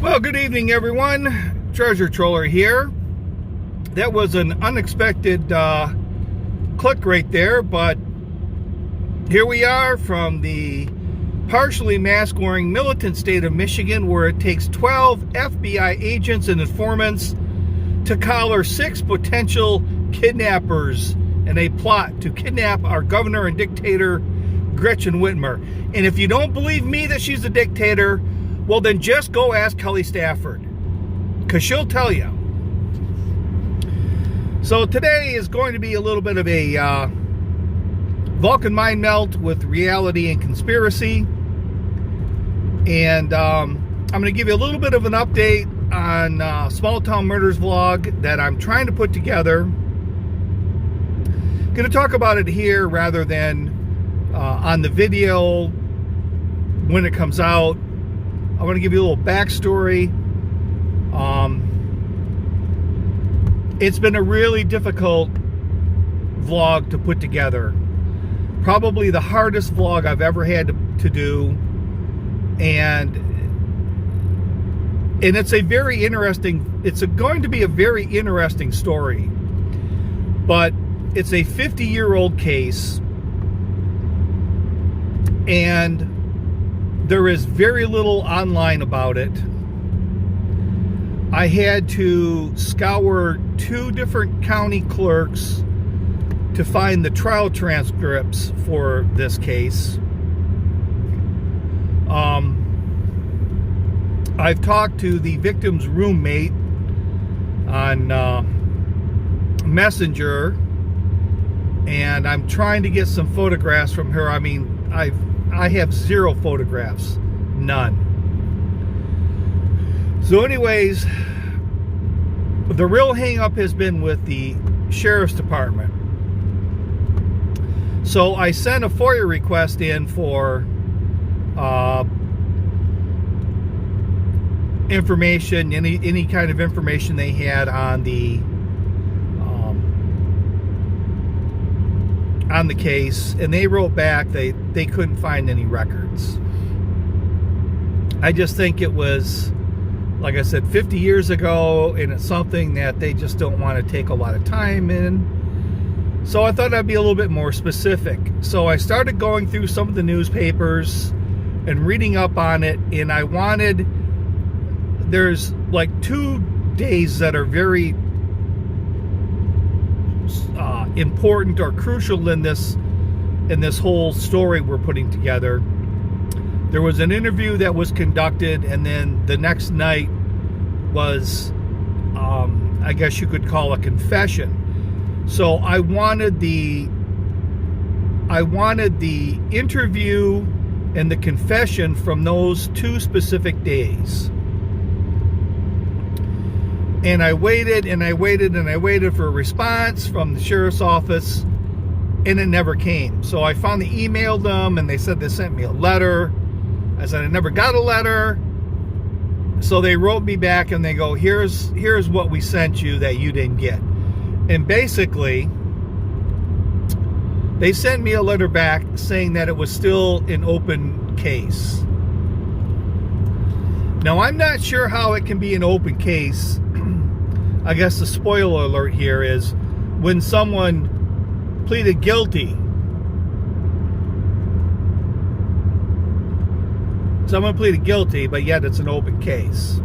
Well, good evening, everyone. Treasure Troller here. That was an unexpected click right there, but here we are from the partially mask-wearing militant state of Michigan, where it takes 12 FBI agents and informants to collar 6 potential kidnappers in a plot to kidnap our governor and dictator, Gretchen Whitmer. And if you don't believe me that she's a dictator, well, then just go ask Kelly Stafford, because she'll tell you. So today is going to be a little bit of a Vulcan mind melt with reality and conspiracy. And I'm going to give you a little bit of an update on Small Town Murders vlog that I'm trying to put together. Going to talk about it here rather than on the video when it comes out. I want to give you a little backstory. It's been a really difficult vlog to put together. Probably the hardest vlog I've ever had to do. And it's a very interesting, it's going to be a very interesting story. But it's a 50-year-old case. And there is very little online about it. I had to scour 2 different county clerks to find the trial transcripts for this case. I've talked to the victim's roommate on Messenger, and I'm trying to get some photographs from her. I mean, I have 0 photographs, none. So anyways, the real hang up has been with the Sheriff's Department. So I sent a FOIA request in for information, any kind of information they had on the case, and they wrote back they couldn't find any records. I just think it was, like I said, 50 years ago, and it's something that they just don't want to take a lot of time in. So I thought I'd be a little bit more specific. So I started going through some of the newspapers and reading up on it, and I wanted, there's like 2 days that are very important or crucial in this whole story we're putting together. There was an interview that was conducted, and then the next night was I guess you could call a confession. So I wanted the interview and the confession from those 2 specific days. And I waited and I waited and I waited for a response from the sheriff's office, and it never came. So I finally emailed them, and they said they sent me a letter. I said I never got a letter. So they wrote me back and they go, here's what we sent you that you didn't get. And basically, they sent me a letter back saying that it was still an open case. Now, I'm not sure how it can be an open case. I guess the spoiler alert here is when someone pleaded guilty. Someone pleaded guilty, but yet it's an open case.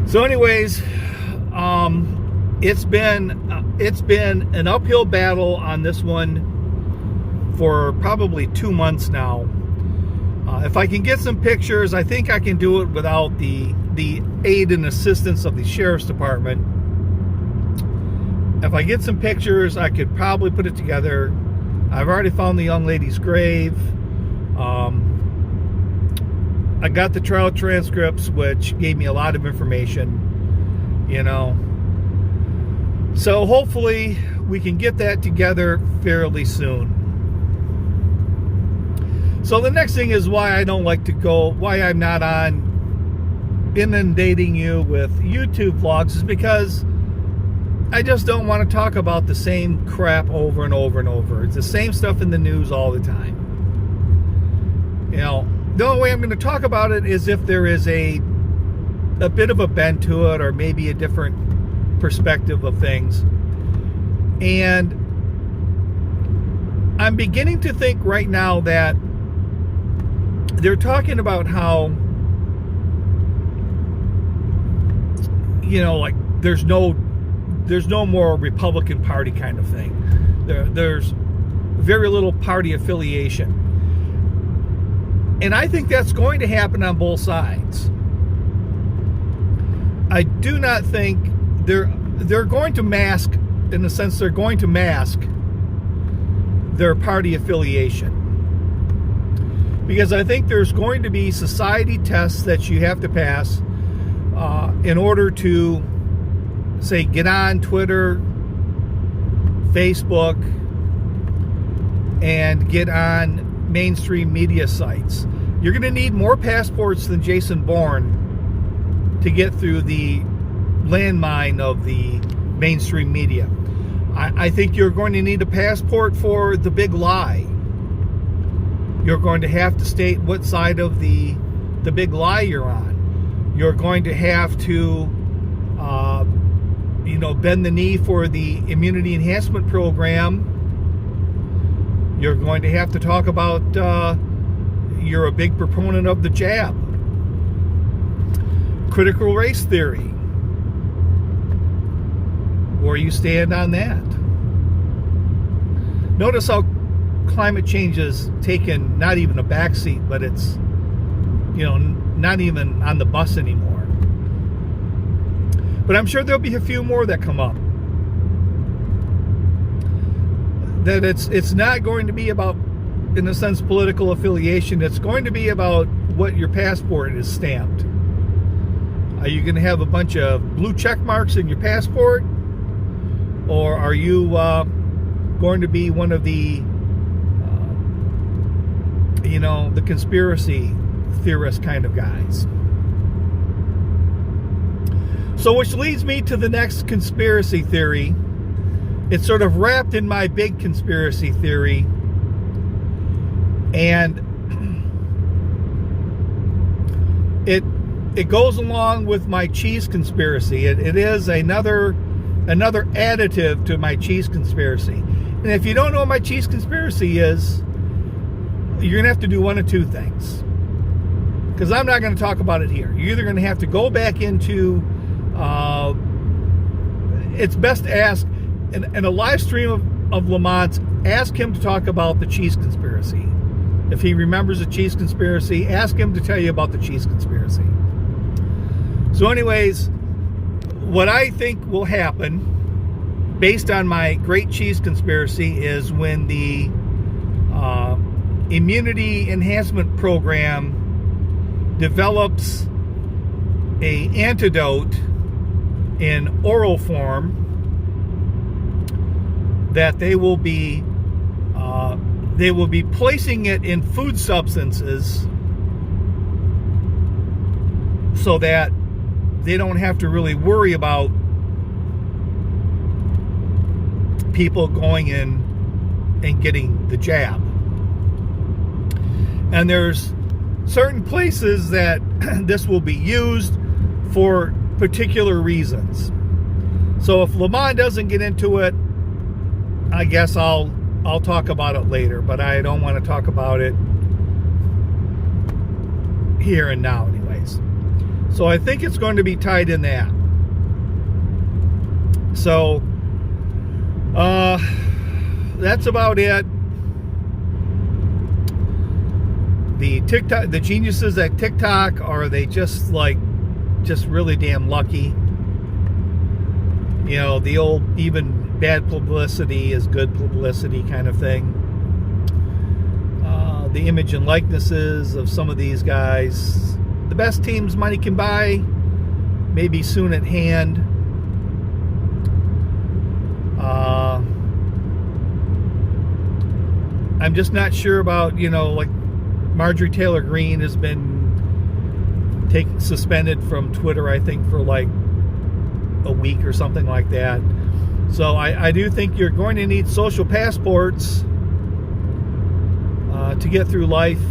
So anyways, it's been an uphill battle on this one for probably 2 months now. If I can get some pictures, I think I can do it without the aid and assistance of the Sheriff's Department. If I get some pictures, I could probably put it together. I've already found the young lady's grave. I got the trial transcripts, which gave me a lot of information, you know. So hopefully we can get that together fairly soon. So the next thing is why I don't like to go, why I'm not on inundating you with YouTube vlogs, is because I just don't want to talk about the same crap over and over and over. It's the same stuff in the news all the time. You know, the only way I'm going to talk about it is if there is a bit of a bend to it, or maybe a different perspective of things. And I'm beginning to think right now that they're talking about how, like there's no more Republican Party kind of thing. There's very little party affiliation. And I think that's going to happen on both sides. I do not think they're going to mask, in a sense, they're going to mask their party affiliation. Because I think there's going to be society tests that you have to pass in order to, say, get on Twitter, Facebook, and get on mainstream media sites. You're going to need more passports than Jason Bourne to get through the landmine of the mainstream media. I think you're going to need a passport for the big lie. You're going to have to state what side of the big lie you're on. You're going to have to bend the knee for the immunity enhancement program. You're going to have to talk about you're a big proponent of the jab. Critical race theory. Where you stand on that. Notice how climate change has taken not even a backseat, but it's, not even on the bus anymore. But I'm sure there'll be a few more that come up. That it's not going to be about, in a sense, political affiliation. It's going to be about what your passport is stamped. Are you going to have a bunch of blue check marks in your passport? Or are you going to be one of the, the conspiracy theorist kind of guys? So which leads me to the next conspiracy theory. It's sort of wrapped in my big conspiracy theory. And it goes along with my cheese conspiracy. It is another additive to my cheese conspiracy. And if you don't know what my cheese conspiracy is, you're going to have to do one of two things. Because I'm not going to talk about it here. You're either going to have to go back into, it's best to ask, in a live stream of Lamont, ask him to talk about the cheese conspiracy. If he remembers the cheese conspiracy, ask him to tell you about the cheese conspiracy. So anyways, what I think will happen, based on my great cheese conspiracy, is when the immunity enhancement program develops an antidote in oral form, that they will be placing it in food substances so that they don't have to really worry about people going in and getting the jab. And there's certain places that this will be used for particular reasons. So if Lamont doesn't get into it, I guess I'll talk about it later, but I don't want to talk about it here and now anyways. So I think it's going to be tied in that. So that's about it. The geniuses at TikTok, are they just really damn lucky? The old, even bad publicity is good publicity kind of thing. The image and likenesses of some of these guys, the best teams money can buy, may be soon at hand. I'm just not sure about, like Marjorie Taylor Greene has been suspended from Twitter, I think, for like a week or something like that. So I do think you're going to need social passports to get through life.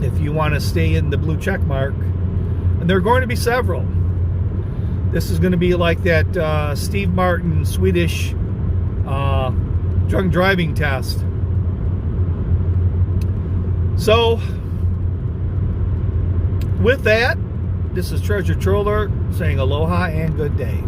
if you want to stay in the blue check mark. And there are going to be several. This is going to be like that Steve Martin Swedish drunk driving test. So, with that, this is Treasure Troller saying aloha and good day.